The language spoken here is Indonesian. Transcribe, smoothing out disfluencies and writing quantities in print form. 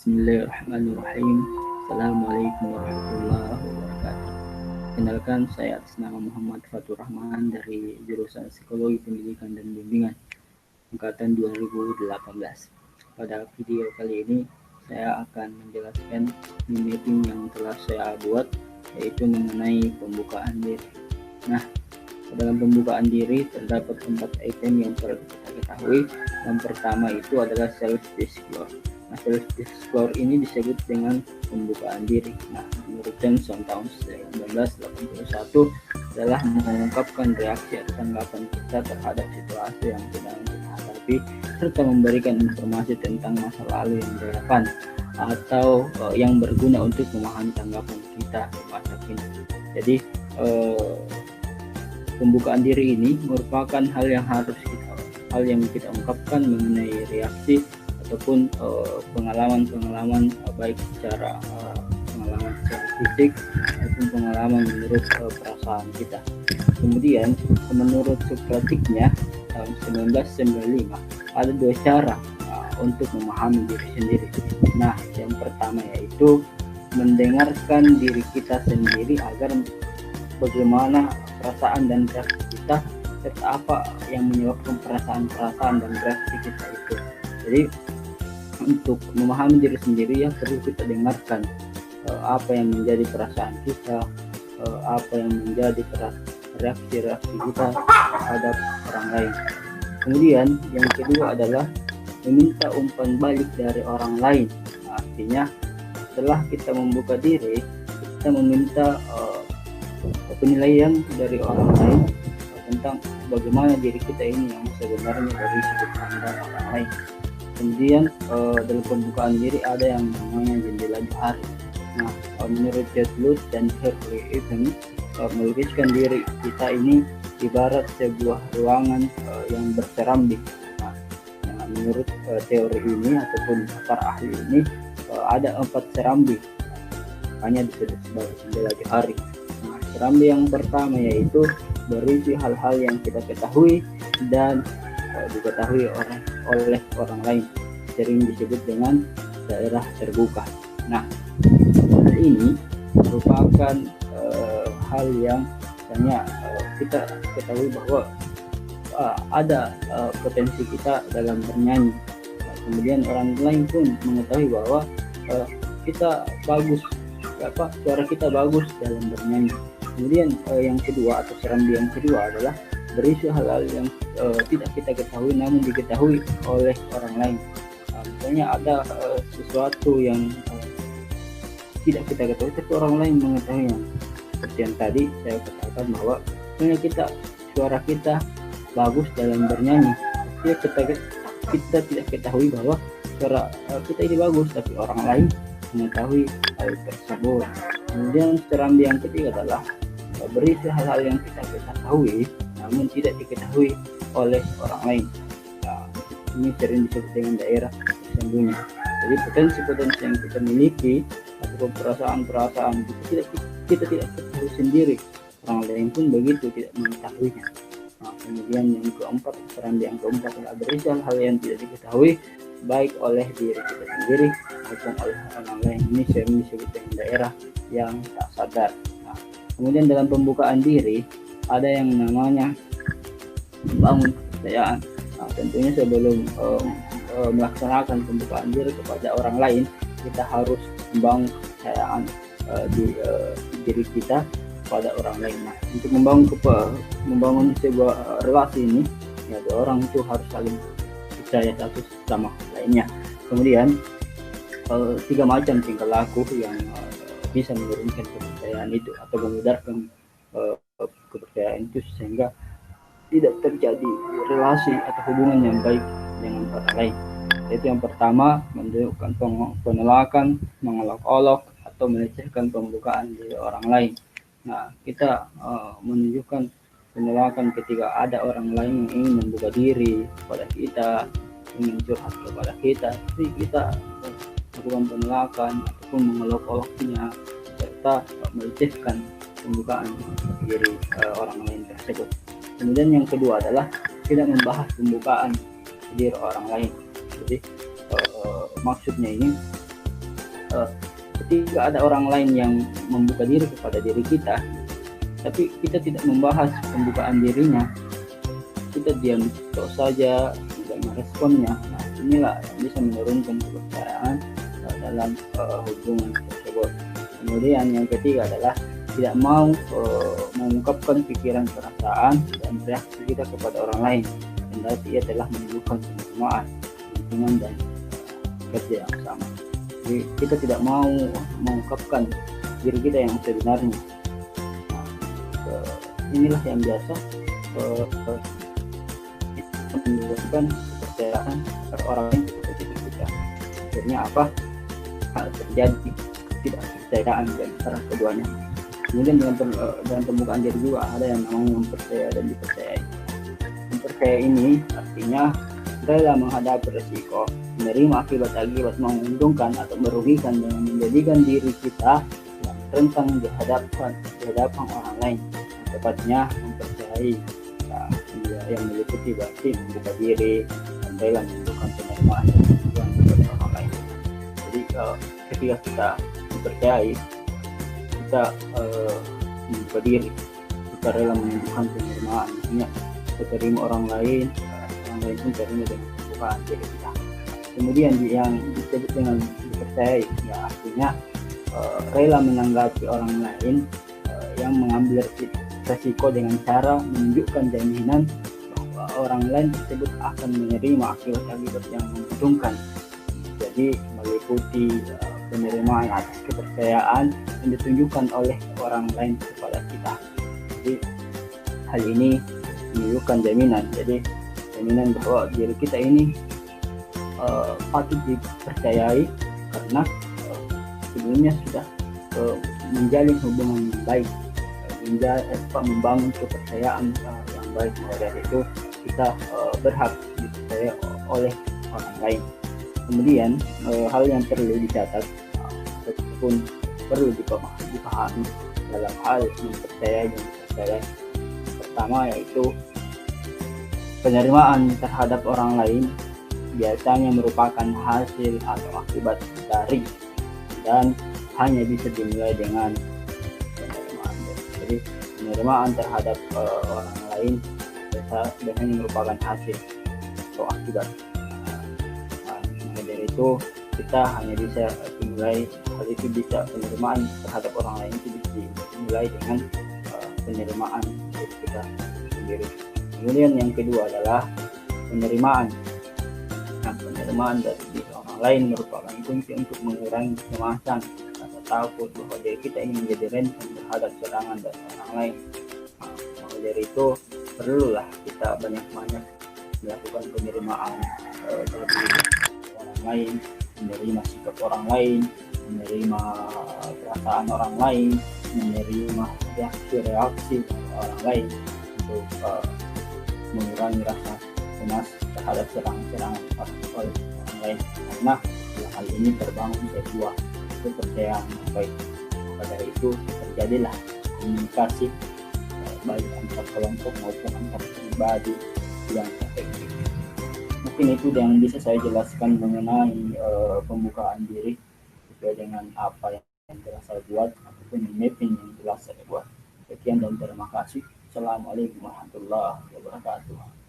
Bismillahirrahmanirrahim. Assalamualaikum warahmatullahi wabarakatuh. Kenalkan, saya atas nama Muhammad Fatur Rahman dari jurusan Psikologi Pendidikan dan Bimbingan angkatan 2018. Pada video kali ini saya akan menjelaskan meeting yang telah saya buat, yaitu mengenai pembukaan diri. Nah, dalam pembukaan diri terdapat 4 item yang perlu kita ketahui. Yang pertama itu adalah self disclosure. Nah, self disclosure ini disebut dengan pembukaan diri. Nah, menurut Johnson tahun 1981 adalah mengungkapkan reaksi atau tanggapan kita terhadap situasi yang sedang kita hadapi, serta memberikan informasi tentang masa lalu yang relevan atau yang berguna untuk memahami tanggapan kita di masa kini. Jadi pembukaan diri ini merupakan hal yang kita ungkapkan mengenai reaksi ataupun pengalaman baik secara pengalaman secara fisik ataupun pengalaman menurut perasaan kita. Kemudian menurut Sokratiknya tahun 1995 ada 2 cara untuk memahami diri sendiri. Nah, yang pertama yaitu mendengarkan diri kita sendiri agar bagaimana perasaan dan reaksi kita, serta apa yang menyebabkan perasaan dan reaksi kita itu. Jadi untuk memahami diri sendiri ya perlu kita dengarkan apa yang menjadi perasaan kita, apa yang menjadi reaksi kita terhadap orang lain. Kemudian yang kedua adalah meminta umpan balik dari orang lain. Artinya setelah kita membuka diri, kita meminta penilaian dari orang lain tentang bagaimana diri kita ini yang sebenarnya dari sudut pandang orang lain. Kemudian dalam pembukaan diri ada yang namanya jendela johari. Nah, menurut Ted Lutz dan Harley Evans, melukiskan diri kita ini ibarat sebuah ruangan yang berserambi. Nah, menurut teori ini ataupun pakar ahli ini ada 4 serambi, hanya disebut sebagai jendela johari. Nah, serambi yang pertama yaitu berisi hal-hal yang kita ketahui dan diketahui oleh orang lain, sering disebut dengan daerah terbuka. Nah, hal ini merupakan hal yang misalnya kita ketahui bahwa ada potensi kita dalam bernyanyi. Kemudian orang lain pun mengetahui bahwa kita bagus, suara kita bagus dalam bernyanyi. Kemudian yang kedua atau serambi yang kedua adalah berisi hal-hal yang tidak kita ketahui namun diketahui oleh orang lain. Misalnya ada sesuatu yang tidak kita ketahui tapi orang lain mengetahuinya. Seperti yang tadi saya katakan bahwa misalnya suara kita bagus dalam bernyanyi, tapi kita tidak ketahui bahwa suara kita ini bagus, tapi orang lain mengetahui hal tersebut. Kemudian serambi yang ketiga adalah berisi hal-hal yang kita ketahui namun tidak diketahui oleh orang lain. Nah, ini sering disebut dengan daerah tersembunyi. Jadi potensi-potensi yang kita miliki atau perasaan-perasaan kita tidak ketahui sendiri, orang lain pun begitu tidak mengetahuinya. Nah, kemudian yang keempat, serambi yang keempat adalah berisi hal-hal yang tidak diketahui baik oleh diri kita sendiri maupun oleh orang lain. Ini sering disebut dengan daerah yang tak sadar. Nah, kemudian dalam pembukaan diri ada yang namanya membangun kepercayaan. Nah, tentunya sebelum melaksanakan pembukaan diri kepada orang lain, kita harus membangun kepercayaan di diri kita pada orang lain. Nah, untuk membangun sebuah relasi ini, ya dua orang itu harus saling percaya satu sama lainnya. Kemudian 3 macam tingkah laku yang bisa menurunkan kepercayaan itu atau memudarkan kepercayaan itu sehingga tidak terjadi relasi atau hubungan yang baik dengan orang lain. Itu yang pertama, menunjukkan penolakan, mengolok-olok atau melecehkan pembukaan diri orang lain. Nah, kita menunjukkan penolakan ketika ada orang lain yang ingin membuka diri kepada kita, ingin curhat kepada kita, tapi kita melakukan penolakan ataupun mengolok-oloknya serta melecehkan pembukaan diri orang lain tersebut. Kemudian yang kedua adalah tidak membahas pembukaan diri orang lain. Jadi maksudnya ini ketika ada orang lain yang membuka diri kepada diri kita, tapi kita tidak membahas pembukaan dirinya, kita diam saja, tidak meresponnya. Nah, inilah yang bisa menurunkan kepercayaan dalam hubungan tersebut. Kemudian yang ketiga adalah tidak mau mengungkapkan pikiran, perasaan, dan reaksi kita kepada orang lain, kendati ia telah menunjukkan penerimaan, dukungan, dan kerja yang sama. Jadi kita tidak mau mengungkapkan diri kita yang sebenarnya. Nah, inilah yang biasa menunjukkan kepercayaan orang lain kepada diri kita. Akhirnya apa? Terjadi tidak percayaan di antara keduanya. Kemudian dengan pembukaan diri juga ada yang namanya mempercaya dan dipercayai. Mempercaya ini artinya rela menghadapi resiko, menerima akibat-akibat menguntungkan atau merugikan dengan menjadikan diri kita yang rentan di hadapan orang lain. Tepatnya mempercayai yang meliputi berarti membuka diri dan rela menunjukkan penerimaan dan kepada orang lain. Jadi ketika kita dipercayai, kita membuka diri, kita rela menunjukkan penerimaan, artinya kita terima orang lain pun terima dengan pembukaan diri kita. Kemudian yang disebut dengan dipercayai, ya artinya rela menanggapi orang lain yang mengambil resiko dengan cara menunjukkan jaminan bahwa orang lain tersebut akan menerima akibat-akibat yang menguntungkan. Jadi meliputi penerimaan atas kepercayaan yang ditunjukkan oleh orang lain kepada kita. Jadi hal ini menunjukkan jaminan. Jadi jaminan bahwa diri kita ini patut dipercayai karena sebelumnya sudah menjalin hubungan yang baik, membangun kepercayaan yang baik. Dari itu kita berhak dipercaya oleh orang lain. Kemudian hal yang perlu dicatat ataupun perlu dipahami dalam hal mempercayai dan dipercayai, pertama yaitu penerimaan terhadap orang lain biasanya merupakan hasil atau akibat dari dan hanya bisa dinilai dengan penerimaan. Jadi penerimaan terhadap orang lain biasanya merupakan hasil atau akibat. Dari itu kita hanya bisa dinilai hal itu, bisa penerimaan terhadap orang lain itu bisa dinilai dengan penerimaan dari kita sendiri. Kemudian yang kedua adalah penerimaan. Nah, penerimaan dari orang lain merupakan kunci untuk mengurangi kecemasan atau takut bahwa diri kita ini menjadi rentan terhadap serangan dari orang lain. Nah, dari itu perlulah kita banyak-banyak melakukan penerimaan dari orang lain, menerima sikap orang lain, menerima perasaan orang lain, menerima reaksi orang lain untuk mengurangi rasa cemas terhadap serangan-serangan oleh orang lain, karena hal ini terbangun sebuah kepercayaan yang baik. Maka dari itu terjadilah komunikasi baik antar kelompok maupun antar pribadi yang efektif. Mungkin itu yang bisa saya jelaskan mengenai pembukaan diri sesuai dengan apa yang telah saya buat ataupun mapping yang telah saya buat. Sekian dan terima kasih. Assalamualaikum warahmatullahi wabarakatuh.